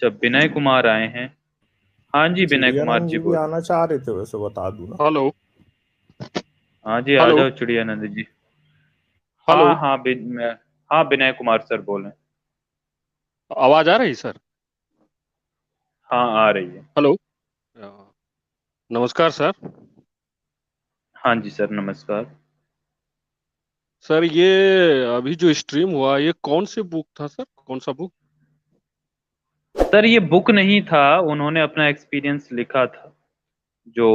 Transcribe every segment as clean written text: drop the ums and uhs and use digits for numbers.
अच्छा, विनय कुमार आए हैं। हाँ जी, विनय कुमार चिड़ियानंद जी जी भी बोल रहे आना चाह रहे थे, वैसे बता दूं ना। हेलो। हैं। हाँ जी, आ हेलो। जाओ चिड़ियानंद जी। हेलो। हाँ हाँ, हाँ विनय कुमार सर बोल रहे हैं। आवाज आ रही सर? हाँ, आ रही है। हेलो। अ, नमस्कार सर। हाँ जी सर, नमस्कार। सर ये अभी जो स्ट्रीम हुआ ये कौन से बुक था सर, कौन सा बुक? सर ये बुक नहीं था, उन्होंने अपना एक्सपीरियंस लिखा था, जो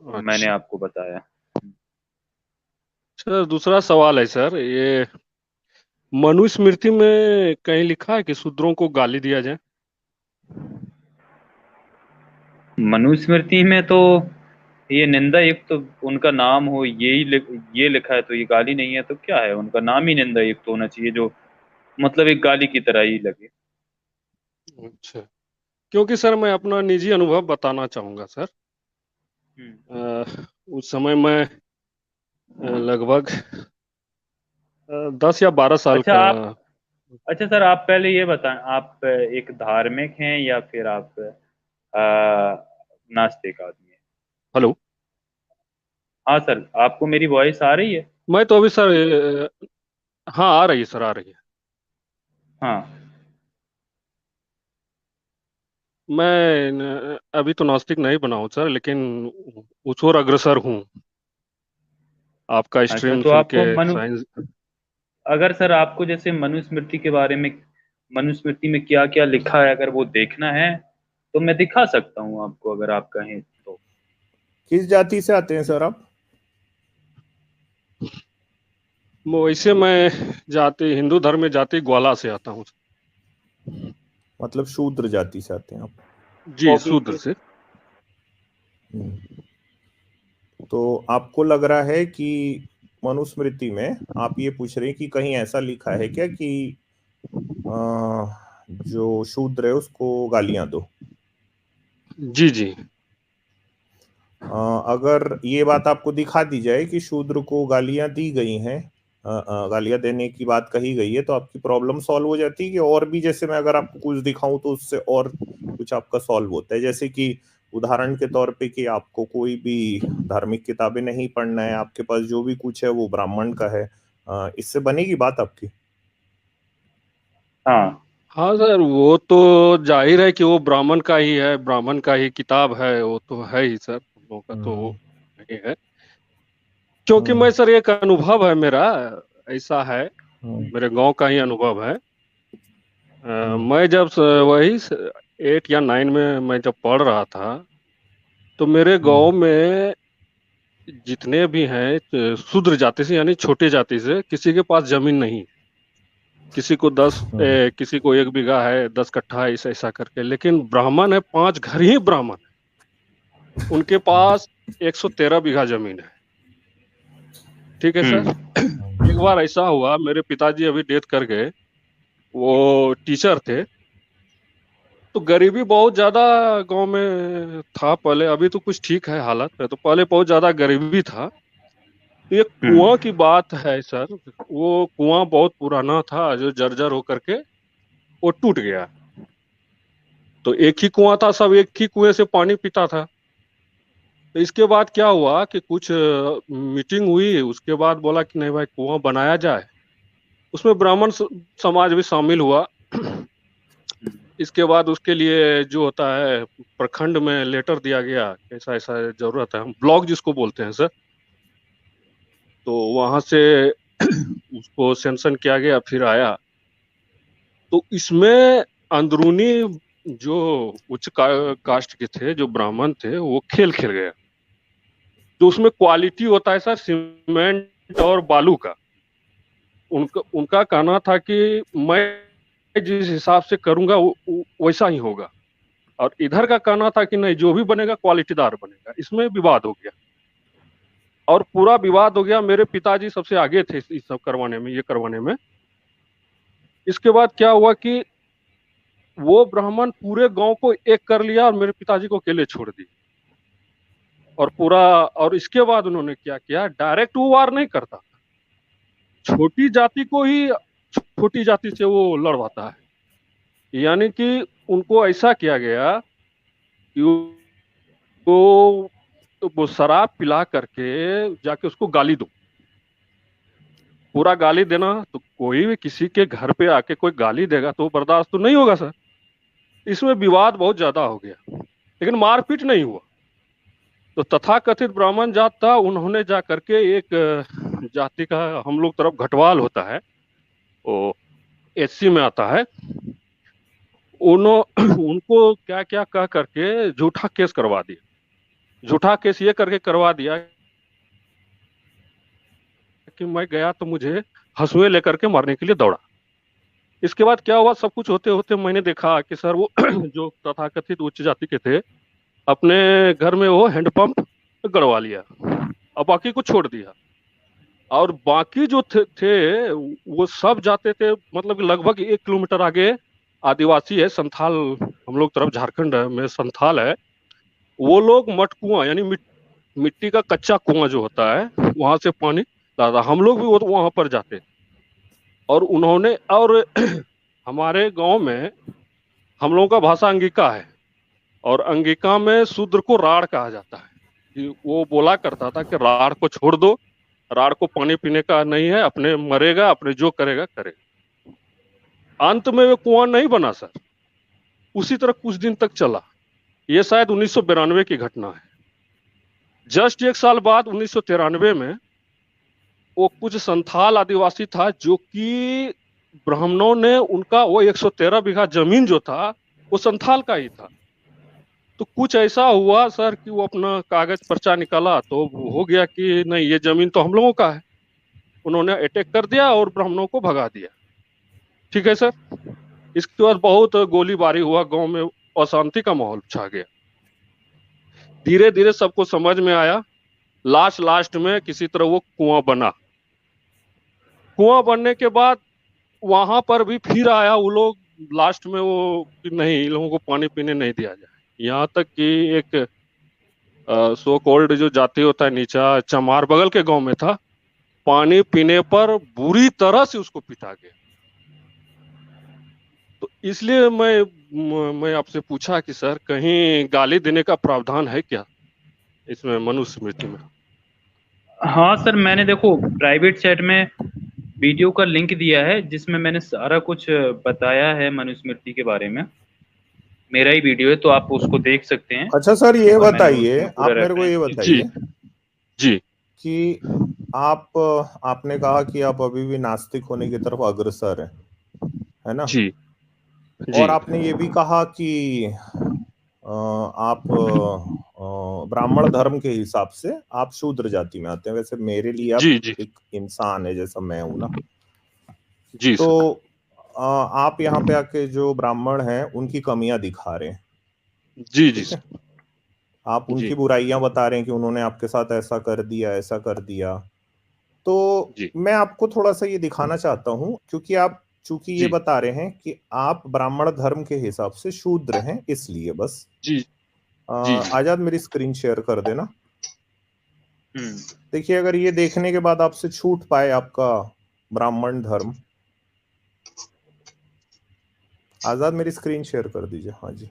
मैंने अच्छा आपको बताया। सर, दूसरा सवाल है सर, ये मनुस्मृति में कहीं लिखा है कि शूद्रों को गाली दिया जाए? मनुस्मृति में तो ये निंदा युक्त तो उनका नाम हो, ये लिखा है, तो ये गाली नहीं है तो क्या है? उनका नाम ही निंदा युक्त होना चाहिए, जो मतलब एक गाली की तरह ही लगे। अच्छा, क्योंकि सर मैं अपना निजी अनुभव बताना चाहूंगा सर। हम्म। अ, उस समय मैं लगभग 10 या 12 साल अच्छा का। आप अच्छा सर, आप पहले ये बताएं, आप एक धार्मिक हैं या फिर आप नास्तिक आदमी हैं? हेलो। हाँ सर, आपको मेरी वॉइस आ रही है? मैं तो अभी सर हाँ आ रही है सर, आ रही है। हाँ। मैं अभी तो नास्तिक नहीं बना हूँ सर, लेकिन उस ओर अग्रसर हूँ आपका अच्छा, स्ट्रीम तो सुन आपको के साइंस। अगर सर आपको जैसे मनुस्मृति के बारे में, मनुस्मृति में क्या क्या लिखा है, अगर वो देखना है तो मैं दिखा सकता हूँ आपको, अगर आप कहें तो। किस जाति से आते हैं सर आप? वैसे मैं जाति, हिंदू धर्म में जाति ग्वाला से आता हूँ। मतलब शूद्र जाति से आते हैं आप? जी, शूद्र से। हम्म। तो आपको लग रहा है कि मनुस्मृति में आप ये पूछ रहे हैं कि कहीं ऐसा लिखा है क्या कि अ, जो शूद्र है उसको गालियां दो? जी जी। अगर ये बात आपको दिखा दी जाए कि शूद्र को गालियां दी गई हैं, गालियां देने की बात कही गई है, तो आपकी प्रॉब्लम सॉल्व हो जाती है कि और भी, जैसे मैं अगर आपको कुछ दिखाऊं तो उससे और कुछ आपका सॉल्व होता है? जैसे कि उदाहरण के तौर पे कि आपको कोई भी धार्मिक किताबें नहीं पढ़ना है, आपके पास जो भी कुछ है वो ब्राह्मण का है, इससे बनेगी बात आपकी? हाँ। हाँ सर, वो तो जाहिर है कि वो ब्राह्मण का ही है, ब्राह्मण का ही किताब है, वो तो है ही सर, हम लोगों का तो हम्म। वो नहीं है। क्योंकि हम्म। मैं सर, एक अनुभव है मेरा, ऐसा है, हम्म। मेरे गांव का ही अनुभव है। हम्म। मैं जब वही 8 या 9 में मैं जब पढ़ रहा था, तो मेरे हम्म। गांव में जितने भी हैं शूद्र जाति से, यानी छोटे जाति से, किसी के पास जमीन नहीं। किसी को हम्म। 1 बीघा है, 10 कट्ठा है, ऐसा ऐसा करके। लेकिन ब्राह्मण है, 5 घर ही ब्राह्मण है, उनके पास 113 बीघा जमीन है। ठीक है सर। हम्म। एक बार ऐसा हुआ, मेरे पिताजी अभी डेथ कर गए, वो टीचर थे। तो गरीबी बहुत ज्यादा गांव में था पहले, अभी तो कुछ ठीक है हालत है, तो पहले बहुत ज्यादा गरीबी था। तो ये कुआं हम्म। की बात है सर, वो कुआं बहुत पुराना था, जो जर्जर होकर के वो टूट गया। तो एक ही कुआं था, सब एक ही कुएं से पानी पीता था। तो इसके बाद क्या हुआ कि कुछ मीटिंग हुई, उसके बाद बोला कि नहीं भाई, कुआं बनाया जाए। उसमें ब्राह्मण समाज भी शामिल हुआ। इसके बाद उसके लिए जो होता है, प्रखंड में लेटर दिया गया, ऐसा ऐसा जरूरत है, हम ब्लॉक जिसको बोलते हैं सर। तो वहां से उसको सैंक्शन किया गया, फिर आया। तो इसमें अंदरूनी जो कास्ट के थे, जो ब्राह्मण थे, वो खेल खेल गया। जो उसमें क्वालिटी होता है सर, सीमेंट और बालू का, उनका उनका कहना था कि मैं जिस हिसाब से करूंगा वैसा ही होगा। और इधर का कहना था कि नहीं, जो भी बनेगा क्वालिटीदार बनेगा। इसमें विवाद हो गया, और पूरा विवाद हो गया। मेरे पिताजी सबसे आगे थे इस सब करवाने में, ये करवाने में। इसके बाद क्या हुआ कि वो ब्राह्मण पूरे गांव को एक कर लिया और मेरे पिताजी को अकेले छोड़ दिया। और पूरा, और इसके बाद उन्होंने क्या किया, डायरेक्ट वो वार नहीं करता, छोटी जाति को ही छोटी जाति से वो लड़वाता है। यानी कि उनको ऐसा किया गया कि वो शराब पिला करके जाके उसको गाली दो। पूरा गाली देना, तो कोई भी किसी के घर पे आके कोई गाली देगा तो बर्दाश्त तो नहीं होगा सर। इसमें विवाद बहुत ज्यादा हो गया, लेकिन मारपीट नहीं हुआ। तो तथाकथित ब्राह्मण जात था, उन्होंने जा करके एक जाति का, हम लोग तरफ घटवाल होता है, वो एससी में आता है, उनको क्या क्या कह करके झूठा केस करवा दिया। झूठा केस ये करके करवा दिया कि मैं गया तो मुझे हंसुए लेकर के मारने के लिए दौड़ा। इसके बाद क्या हुआ, सब कुछ होते होते मैंने देखा कि सर वो जो तथाकथित उच्च जाति के थे, अपने घर में वो हैंडपंप गड़वा लिया और बाकी को छोड़ दिया। और बाकी जो थे वो सब जाते थे, मतलब लगभग 1 किलोमीटर आगे आदिवासी है, संथाल, हम लोग तरफ झारखंड में संथाल है, वो लोग मट कुआं यानी मिट्टी का कच्चा कुआं जो होता है वहां से पानी लाता। हम लोग भी वहां पर जाते। और उन्होंने, और हमारे गांव में हम लोगों का भाषा अंगिका है, और अंगिका में शूद्र को राड़ कहा जाता है। कि वो बोला करता था कि राड़ को छोड़ दो, राड़ को पानी पीने का नहीं है, अपने मरेगा, अपने जो करेगा करेगा। अंत में वो कुआं नहीं बना सर, उसी तरह कुछ दिन तक चला। ये शायद 1992 की घटना है। जस्ट 1 साल बाद 1993 में वो कुछ संथाल आदिवासी था, जो कि ब्राह्मणों ने उनका वो 113 बीघा जमीन जो था वो संथाल का ही था। तो कुछ ऐसा हुआ सर कि वो अपना कागज पर्चा निकाला तो हो गया कि नहीं, ये जमीन तो हम लोगों का है। उन्होंने अटैक कर दिया और ब्राह्मणों को भगा दिया। ठीक है सर। इसके बाद बहुत गोलीबारी हुआ, गांव में अशांति का माहौल छा गया। धीरे धीरे सबको समझ में आया। लास्ट में किसी तरह वो कुआं बना। कुआं बनने के बाद वहां पर भी फिर आया वो लोग लास्ट में, वो कि नहीं, इन लोगों को पानी पीने नहीं दिया जाए। यहाँ तक कि एक सो कॉल्ड जो जाति होता है नीचा चमार, बगल के गांव में था, पानी पीने पर बुरी तरह से उसको पीटा गया। तो इसलिए मैं आपसे पूछा कि सर कहीं गाली देने का प्रावधान है क्या इसमें मनुस्मृति में? हाँ सर, मैंने देखो प्राइवेट चैट में वीडियो का लिंक दिया है जिसमें मैंने सारा कुछ बताया है मनुस्मृति के बारे में। मेरा ही वीडियो है तो आप उसको देख सकते हैं। अच्छा सर, ये और मैंने बताइए, उसमें पूरा आप मेरे को ये रेफरेंस जी बताइए जी कि आपने कहा कि आप अभी भी नास्तिक होने की तरफ अग्रसर है ना? जी और जी आपने ये भी कहा कि आप ब्राह्मण धर्म के हिसाब से आप शूद्र जाति में आते हैं। वैसे मेरे लिए आप जी जी एक इंसान है जैसा मैं हूं ना। जी तो सर। आप यहाँ पे आके जो ब्राह्मण हैं उनकी कमियां दिखा रहे हैं, जी जी ठीक है? सर। आप जी उनकी बुराइयां बता रहे हैं कि उन्होंने आपके साथ ऐसा कर दिया, ऐसा कर दिया। तो जी मैं आपको थोड़ा सा ये दिखाना चाहता हूं, क्योंकि आप चूंकि ये जी बता रहे हैं कि आप ब्राह्मण धर्म के हिसाब से शूद्र हैं, इसलिए बस जी जी जी आजाद मेरी स्क्रीन शेयर कर देना। हम्म। देखिए, अगर ये देखने के बाद आपसे छूट पाए आपका ब्राह्मण धर्म, आजाद मेरी स्क्रीन शेयर कर दीजिए। हाँ जी,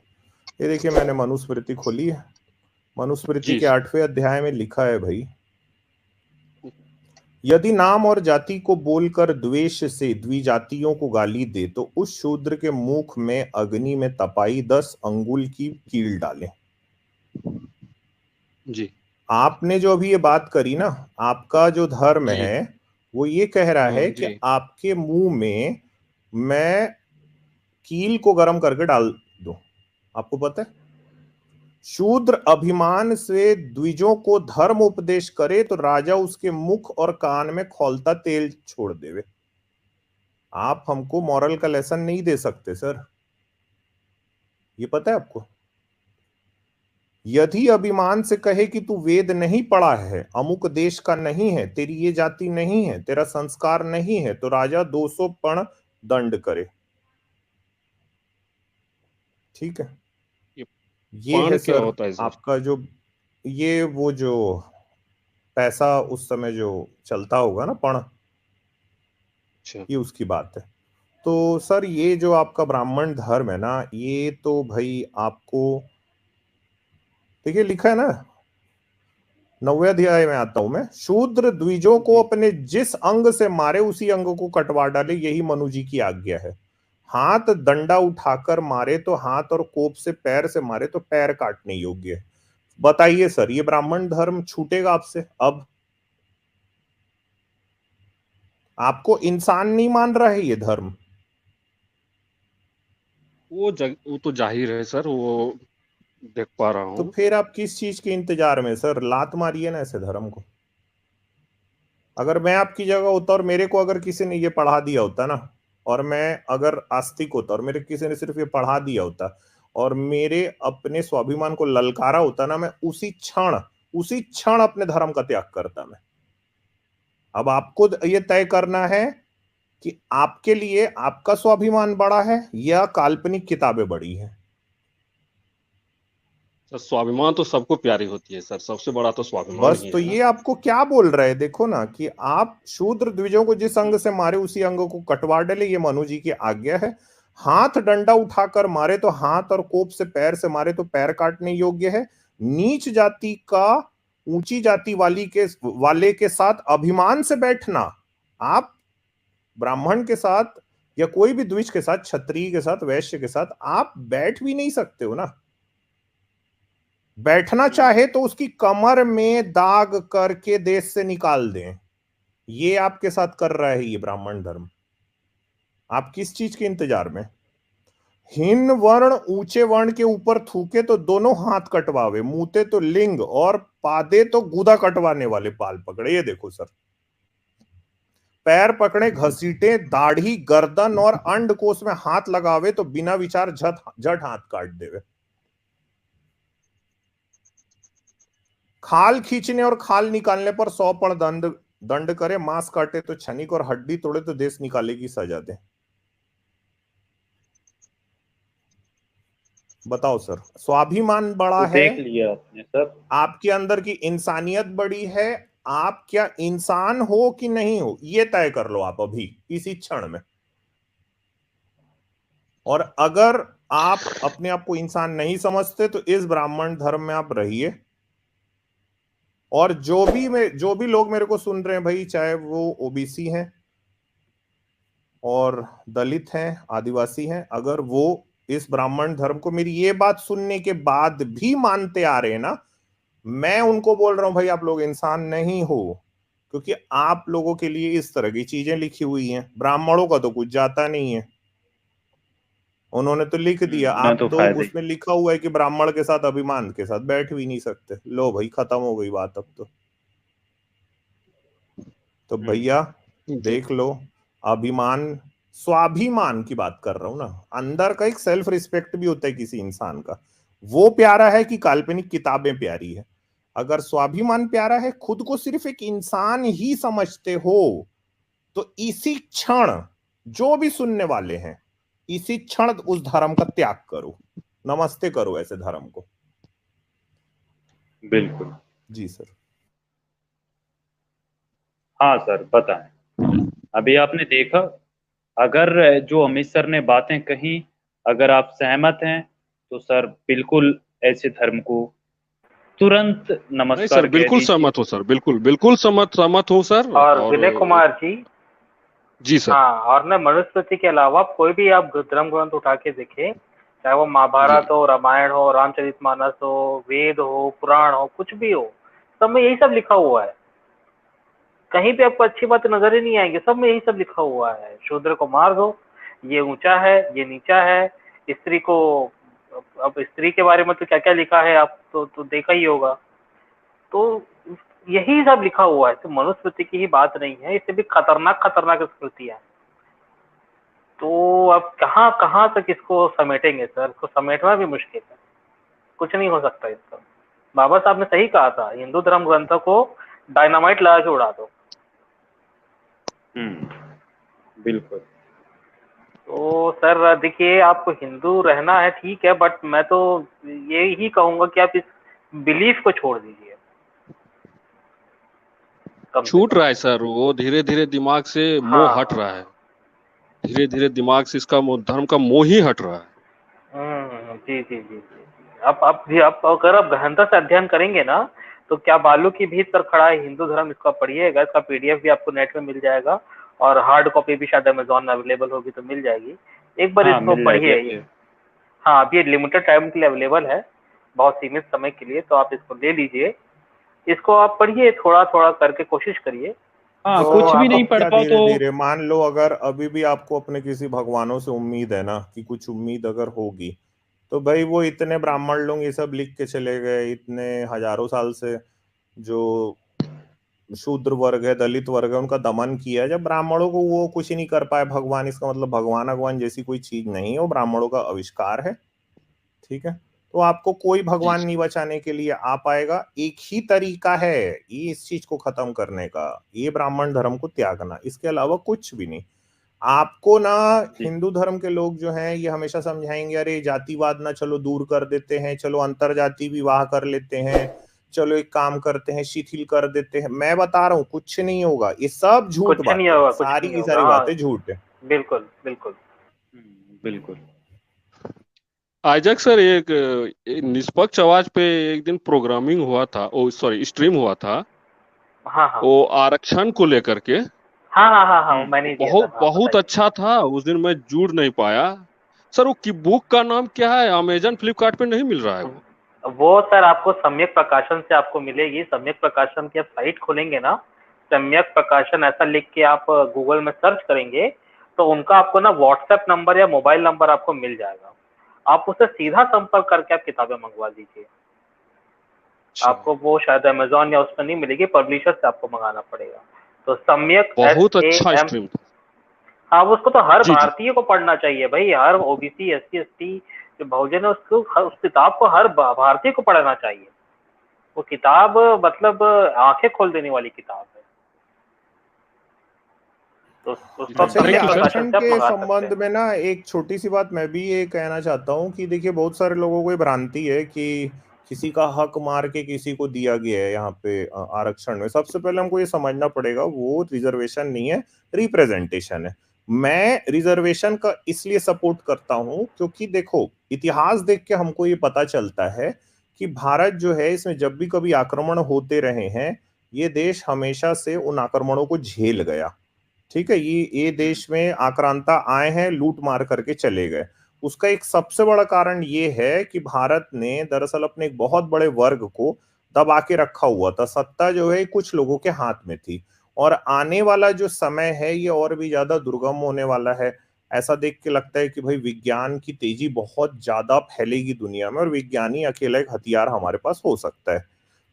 ये देखिए मैंने मनुस्मृति खोली है। मनुस्मृति जी के सर। 8वें अध्याय में लिखा है, भाई, यदि नाम और जाति को बोलकर द्वेष से द्विजातियों को गाली दे तो उस शूद्र के मुख में अग्नि में तपाई 10 अंगुल की कील डालें। जी आपने जो अभी ये बात करी ना, आपका जो धर्म जी है वो ये कह रहा हाँ है कि जी आपके मुंह में मैं कील को गर्म करके डाल दूं। आपको पता है, शूद्र अभिमान से द्विजों को धर्म उपदेश करे तो राजा उसके मुख और कान में खौलता तेल छोड़ देवे। आप हमको मॉरल का लेसन नहीं दे सकते सर, ये पता है आपको? यदि अभिमान से कहे कि तू वेद नहीं पढ़ा है, अमुक देश का नहीं है, तेरी ये जाति नहीं है, तेरा संस्कार नहीं है, तो राजा 200 पण दंड करे। ठीक है, ये ये है पान क्या सर होता है सर? आपका जो, ये वो जो पैसा उस समय जो चलता होगा ना, पण, अच्छा। ये उसकी बात है। तो सर ये जो आपका ब्राह्मण धर्म है ना, ये तो भाई आपको देखिए लिखा है ना, 9वें अध्याय में आता हूं मैं, शूद्र द्विजों को अपने जिस अंग से मारे उसी अंग को कटवा डाले, यही मनु जी की आज्ञा है। हाथ डंडा उठाकर मारे तो हाथ, और कोप से पैर से मारे तो पैर काटने योग्य है। बताइए सर, ये ब्राह्मण धर्म छूटेगा आपसे? अब आपको इंसान नहीं मान रहा है ये धर्म? वो तो जाहिर है सर, वो देख पा रहा तो हूँ। फिर आप किस चीज के इंतजार में सर? लात मारिए ना ऐसे धर्म को। अगर मैं आपकी जगह होता और मेरे को अगर किसी ने ये पढ़ा दिया होता ना, और मैं अगर आस्तिक होता और मेरे किसी ने सिर्फ ये पढ़ा दिया होता और मेरे अपने स्वाभिमान को ललकारा होता ना, मैं उसी क्षण अपने धर्म का त्याग करता मैं। अब आपको ये तय करना है कि आपके लिए आपका स्वाभिमान बड़ा है या काल्पनिक किताबें बड़ी हैं। सर स्वाभिमान तो सबको प्यारी होती है सर, सबसे बड़ा तो स्वाभिमान बस ही तो है ना। ये आपको क्या बोल रहे हैं, देखो ना कि आप शूद्र द्विजों को जिस अंग से मारे उसी अंग को कटवा डाले, ये मनु जी की आज्ञा है। हाथ डंडा उठाकर मारे तो हाथ, और कोप से पैर से मारे तो पैर काटने योग्य है। नीच जाति का ऊंची जाति वाले के साथ अभिमान से बैठना, आप ब्राह्मण के साथ या कोई भी द्विज के साथ, क्षत्रिय के साथ, वैश्य के साथ आप बैठ भी नहीं सकते हो ना। बैठना चाहे तो उसकी कमर में दाग करके देश से निकाल दें। ये आपके साथ कर रहा है ये ब्राह्मण धर्म। आप किस चीज के इंतजार में? हिन वर्ण ऊंचे वर्ण के ऊपर थूके तो दोनों हाथ कटवावे, मुंहते तो लिंग और पादे तो गुदा कटवाने वाले बाल पकड़े। ये देखो सर, पैर पकड़े घसीटे, दाढ़ी गर्दन और अंडकोश में हाथ लगावे तो बिना विचार झट हाथ काट देवे। खाल खींचने और खाल निकालने पर 100 पड़ दंड करे, मांस काटे तो छनिक और हड्डी तोड़े तो देश निकाले की सजा दे। बताओ सर, स्वाभिमान बड़ा तो है, देख लिया आपने सर। आपके अंदर की इंसानियत बड़ी है, आप क्या इंसान हो कि नहीं हो, ये तय कर लो आप अभी इसी क्षण में। और अगर आप अपने आप को इंसान नहीं समझते तो इस ब्राह्मण धर्म में आप रहिए। और जो भी लोग मेरे को सुन रहे हैं भाई, चाहे वो ओबीसी हैं और दलित हैं, आदिवासी हैं, अगर वो इस ब्राह्मण धर्म को मेरी ये बात सुनने के बाद भी मानते आ रहे हैं ना, मैं उनको बोल रहा हूं भाई आप लोग इंसान नहीं हो, क्योंकि आप लोगों के लिए इस तरह की चीजें लिखी हुई हैं। ब्राह्मणों का तो कुछ जाता नहीं है, उन्होंने तो लिख दिया। ना आप तो दो, फायदे। उसमें लिखा हुआ है कि ब्राह्मण के साथ अभिमान के साथ बैठ भी नहीं सकते। लो भाई, खत्म हो गई बात अब तो भैया जी। देख लो, अभिमान स्वाभिमान की बात कर रहा हूं ना, अंदर का एक सेल्फ रिस्पेक्ट भी होता है किसी इंसान का, वो प्यारा है कि काल्पनिक किताबें प्यारी है? अगर स्वाभिमान प्यारा है, खुद को सिर्फ एक इंसान ही समझते हो, तो इसी क्षण जो भी सुनने वाले हैं, इसी क्षण उस धर्म का त्याग करो, नमस्ते करो ऐसे धर्म को। बिल्कुल। जी सर। हाँ सर, बताएं। अभी आपने देखा, अगर जो अमित सर ने बातें कही, अगर आप सहमत हैं तो सर बिल्कुल ऐसे धर्म को तुरंत नहीं सर, नमस्कार कह बिल्कुल दीजिए। सहमत हो सर, बिल्कुल बिल्कुल सहमत हो सर। और और विनय कुमार जी, जी सर। हाँ, और ना मनुस्मृति के अलावा कोई भी आप धर्म ग्रंथ उठा के देखें, चाहे वो जी महाभारत हो, रामायण हो, रामचरितमानस हो, वेद हो, पुराण हो, कुछ भी हो, सब में यही सब लिखा हुआ है। कहीं पे आपको अच्छी बात नजर ही नहीं आएंगी, सब में यही सब लिखा हुआ है। शूद्र को मार दो, ये ऊंचा है, ये नीचा है, स्त्री को, अब स्त्री के बारे में तो क्या क्या लिखा है, आप तो देखा ही होगा। तो यही सब लिखा हुआ है, तो मनुस्मृति की ही बात नहीं है, इससे भी खतरनाक खतरनाक स्मृतियां हैं। तो अब कहाँ कहाँ तक इसको समेटेंगे सर? इसको समेटना भी मुश्किल है, कुछ नहीं हो सकता इसका। बाबा साहब ने सही कहा था, हिंदू धर्म ग्रंथों को डायनामाइट लगा के उड़ा दो। बिल्कुल। तो सर देखिए, आपको हिंदू रहना है ठीक है, बट मैं तो यही कहूंगा कि आप इस बिलीफ को छोड़ दीजिए, कम से छूट कम। रहा है सर, वो धीरे धीरे दिमाग से मोह हट हाँ, रहा है। धीरे धीरे दिमाग से इसका धर्म का मोह ही हट रहा है। जी जी जी जी। अब जी आप अगर आप गहनता से अध्ययन करेंगे ना, तो क्या बालू की भीत पर खड़ा है हिंदू धर्म, इसका पढ़िएगा, इसका पीडीएफ भी आपको नेट में मिल जाएगा और हार्ड कॉपी भी शायद अमेजोन में अवेलेबल होगी तो मिल जाएगी, एक बार हाँ इसको मिल जाएगी पढ़िए। अभी। हाँ अभी लिमिटेड टाइम के लिए अवेलेबल है, बहुत सीमित समय के लिए, तो आप इसको ले लीजिए, इसको आप पढ़िए, थोड़ा थोड़ा करके कोशिश करिए। हाँ तो कुछ भी आपको नहीं पढ़ क्या पाओ धीरे तो धीरे मान लो, अगर अभी भी आपको अपने किसी भगवानों से उम्मीद है ना, कि कुछ उम्मीद अगर होगी, तो भाई वो इतने ब्राह्मण लोग ये सब लिख के चले गए, इतने हजारों साल से जो शूद्र वर्ग है, दलित वर्ग है, उनका दमन किया है। जब ब्राह्मणों को वो कुछ ही नहीं कर पाए भगवान, इसका मतलब भगवान जैसी कोई चीज नहीं है, वो ब्राह्मणों का आविष्कार है। ठीक है, तो आपको कोई जी भगवान नहीं बचाने के लिए आ पाएगा। एक ही तरीका है ये इस चीज को खत्म करने का, ये ब्राह्मण धर्म को त्यागना, इसके अलावा कुछ भी नहीं। आपको ना जी। हिंदू धर्म के लोग जो हैं ये हमेशा समझाएंगे, अरे जातिवाद ना चलो दूर कर देते हैं, चलो अंतर जाति विवाह कर लेते हैं, चलो एक काम करते हैं शिथिल कर देते हैं। मैं बता रहा हूँ कुछ नहीं होगा, ये सब झूठ कुछ नहीं बातें, होगा, कुछ सारी नहीं की होगा। सारी हाँ बातें झूठ है। बिल्कुल बिल्कुल। बिल्कुल। आइजैक सर, एक निष्पक्ष आवाज पे एक दिन प्रोग्रामिंग हुआ था, ओ सॉरी स्ट्रीम हुआ था, हाँ हाँ वो आरक्षण को लेकर के। हाँ हाँ हाँ हाँ, वो हम्म। मैंने वो ही दिया था, बहुत हाँ बहुत बताइए। अच्छा था, उस दिन मैं जुड़ नहीं पाया। सर वो की बुक का नाम क्या है? अमेजन फ्लिपकार्ट पे नहीं मिल रहा है वो। वो सर आपको सम्यक प्रकाशन से आपको मिलेगी, सम्यक प्रकाशन की आप साइट खोलेंगे ना, सम्यक प्रकाशन ऐसा लिख के आप गूगल में सर्च करेंगे, तो उनका आपको ना व्हाट्सएप नंबर या मोबाइल नंबर आपको मिल जाएगा, आप उससे सीधा संपर्क करके आप किताबें मंगवा दीजिए। अच्छा, आपको वो शायद अमेजोन या उस पर नहीं मिलेगी, पब्लिशर से आपको मंगाना पड़ेगा। तो सम्यक बहुत अच्छा SAM। स्ट्रीम था। हाँ वो उसको तो हर जी जी। भारतीय को पढ़ना चाहिए भाई, हर ओबीसी SC ST जो बहुजन है उसको उस किताब को हर भारतीय को पढ़ना चाहिए। वो किताब मतलब आंखें खोल देने वाली किताब है, तो जी उसको सर, आप अच्छा, ये थैंक सम्यक यू सर। प्रकाशन आरक्षण से आप के मंगा सकते संबंध हैं। में ना एक छोटी सी बात मैं भी ये कहना चाहता हूँ कि देखिए बहुत सारे लोगों को ये भ्रांति है कि किसी का हक मार के किसी को दिया गया है यहाँ पे आरक्षण में। सबसे पहले हमको ये समझना पड़ेगा वो रिजर्वेशन नहीं है, रिप्रेजेंटेशन है। मैं रिजर्वेशन का इसलिए सपोर्ट करता हूँ क्योंकि देखो इतिहास देख के हमको ये पता चलता है कि भारत जो है इसमें जब भी कभी आक्रमण होते रहे हैं, ये देश हमेशा से उन आक्रमणों को झेल गया। ठीक है, ये देश में आक्रांता आए हैं, लूट मार करके चले गए। उसका एक सबसे बड़ा कारण ये है कि भारत ने दरअसल अपने एक बहुत बड़े वर्ग को दबा के रखा हुआ था, सत्ता जो है कुछ लोगों के हाथ में थी। और आने वाला जो समय है ये और भी ज्यादा दुर्गम होने वाला है। ऐसा देख के लगता है कि भाई विज्ञान की तेजी बहुत ज्यादा फैलेगी दुनिया में, और विज्ञान ही अकेला एक हथियार हमारे पास हो सकता है।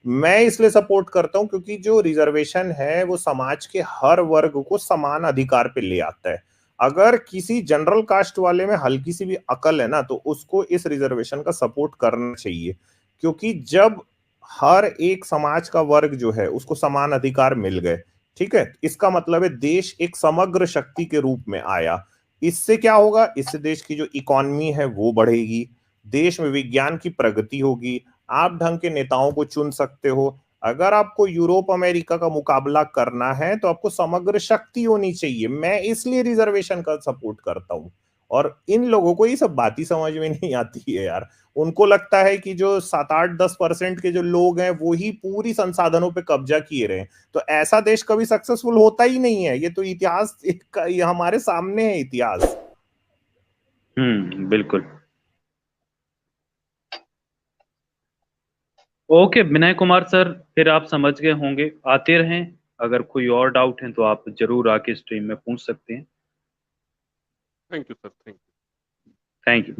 मैं इसलिए सपोर्ट करता हूं क्योंकि जो रिजर्वेशन है वो समाज के हर वर्ग को समान अधिकार पे ले आता है। अगर किसी जनरल कास्ट वाले में हल्की सी भी अकल है ना, तो उसको इस रिजर्वेशन का सपोर्ट करना चाहिए। क्योंकि जब हर एक समाज का वर्ग जो है उसको समान अधिकार मिल गए, ठीक है, इसका मतलब है देश एक समग्र शक्ति के रूप में आया। इससे क्या होगा, इससे देश की जो इकोनॉमी है वो बढ़ेगी, देश में विज्ञान की प्रगति होगी, आप ढंग के नेताओं को चुन सकते हो। अगर आपको यूरोप अमेरिका का मुकाबला करना है तो आपको समग्र शक्ति होनी चाहिए। मैं इसलिए रिजर्वेशन का सपोर्ट करता हूं। और इन लोगों को ये सब बात ही समझ में नहीं आती है यार। उनको लगता है कि जो 7-8-10% के जो लोग हैं वो ही पूरी संसाधनों पे कब्जा किए रहे हैं, तो ऐसा देश कभी सक्सेसफुल होता ही नहीं है। ये तो इतिहास ये हमारे सामने है इतिहास। बिल्कुल। ओके विनय कुमार सर, फिर आप समझ गए होंगे, आते रहें। अगर कोई और डाउट है तो आप जरूर आके स्ट्रीम में पूछ सकते हैं। Thank you sir, thank you. Thank you.